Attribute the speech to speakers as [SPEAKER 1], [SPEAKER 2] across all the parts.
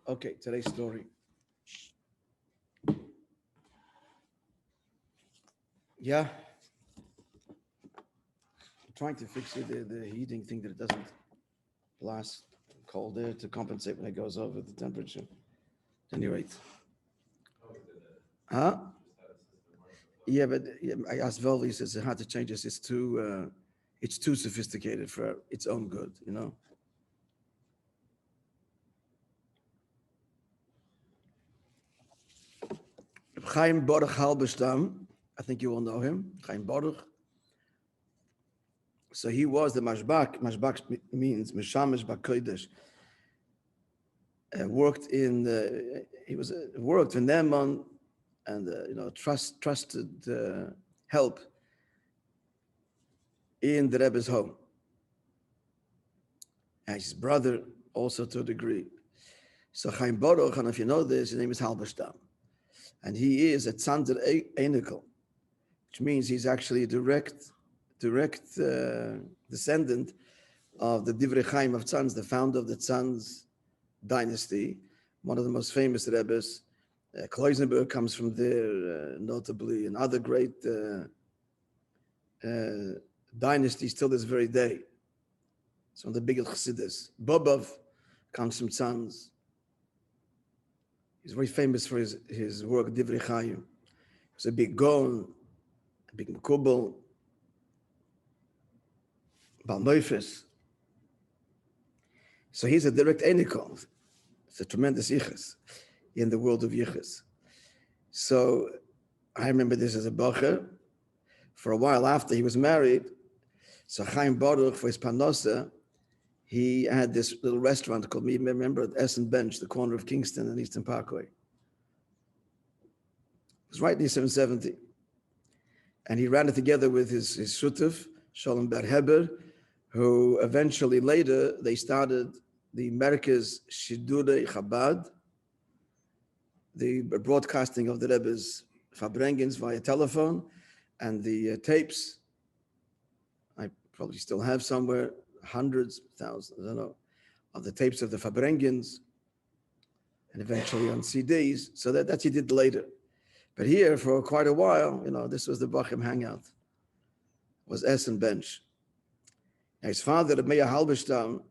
[SPEAKER 1] Okay, today's story. Yeah, I'm trying to fix the heating thing that it doesn't blast cold air to compensate when it goes over the temperature. At any rate, huh? Yeah, but yeah, I asked Velvi, he says how to change this. It's too sophisticated for its own good, you know. Chaim Baruch Halberstam, I think you all know him. Chaim Baruch. So he was the mashbak. Mashbak means mishamish bakodesh. Worked in he was worked in Neman and trusted help in the Rebbe's home. And his brother also to a degree. So Chaim Baruch, I don't know if you know this, his name is Halberstam. And he is a Tzander Einikel, which means he's actually a direct descendant of the Divrei Chaim of Tzanz, the founder of the Tzanz dynasty, one of the most famous Rebbes. Kloisenberg comes from there, notably, and other great dynasties till this very day. Some of the biggest Chassidus. Bobov comes from Tzanz. He's very famous for his work, Divrei Chaim. He's a big Gaon, a big Mekubal, Bal Neufes. So he's a direct Einikel. It's a tremendous Yichus in the world of Yichus. So I remember this as a Bacher. For a while after he was married, so Chaim Baruch, for his Panosa, he had this little restaurant called, me remember, at Essen Bench, the corner of Kingston and Eastern Parkway. It was right near 770. And he ran it together with his shutuf, Shalom Ber Heber, who eventually later, they started the Merkez Shidurei Chabad, the broadcasting of the Rebbe's Fabrengens via telephone, and the tapes, I probably still have somewhere, hundreds, thousands, I don't know, of the tapes of the Fabrengens, and eventually on CDs. So that he did later. But here, for quite a while, this was the Bachim hangout, was Essen Bench. Now, his father, Rabbi Halberstam,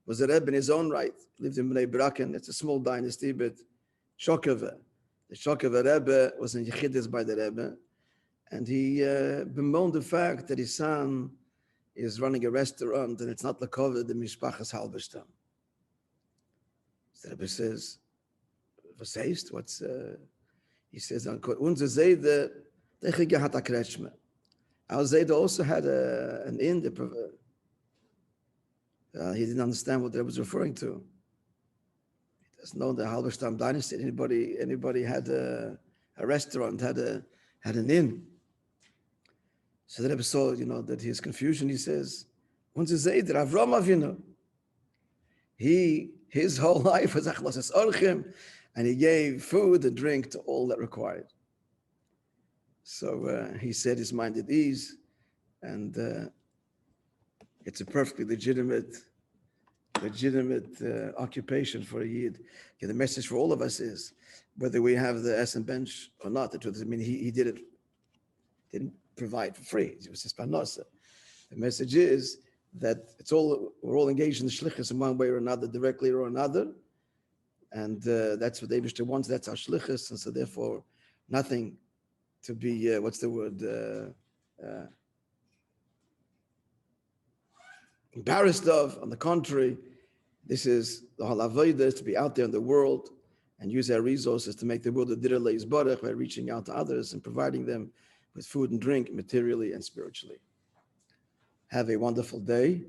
[SPEAKER 1] was a Rebbe in his own right. He lived in Bnei Braken. It's a small dynasty, but Shokeve. The Shokeve Rebbe was in Yechidus by the Rebbe, and he bemoaned the fact that his son is running a restaurant and it's not Lakovid, the Mishpachas Halberstam. The Rebbe says, was heißt? He says, unser Zayde, Techige hat a Kretschme. Our Zayde also had an inn. He didn't understand what they was referring to. He doesn't know the Halberstam dynasty. Anybody had a restaurant, had an inn. So the Rebbe saw, that his confusion. He says, "Unser Zayder Avram Avinu." His whole life was achlasas orchim, and he gave food and drink to all that required. So he set his mind at ease, and it's a perfectly legitimate occupation for a Yid. Okay, the message for all of us is, whether we have the Essen Bench or not, the truth is, he didn't provide for free. It was his panosa. The message is that we're all engaged in the shlichus in one way or another, directly or another, and that's what Eibishter wants. That's our shlichus, and so therefore, nothing to be embarrassed of. On the contrary, this is the whole avodah, is to be out there in the world and use our resources to make the world a direi yisbarach by reaching out to others and providing them with food and drink, materially and spiritually. Have a wonderful day.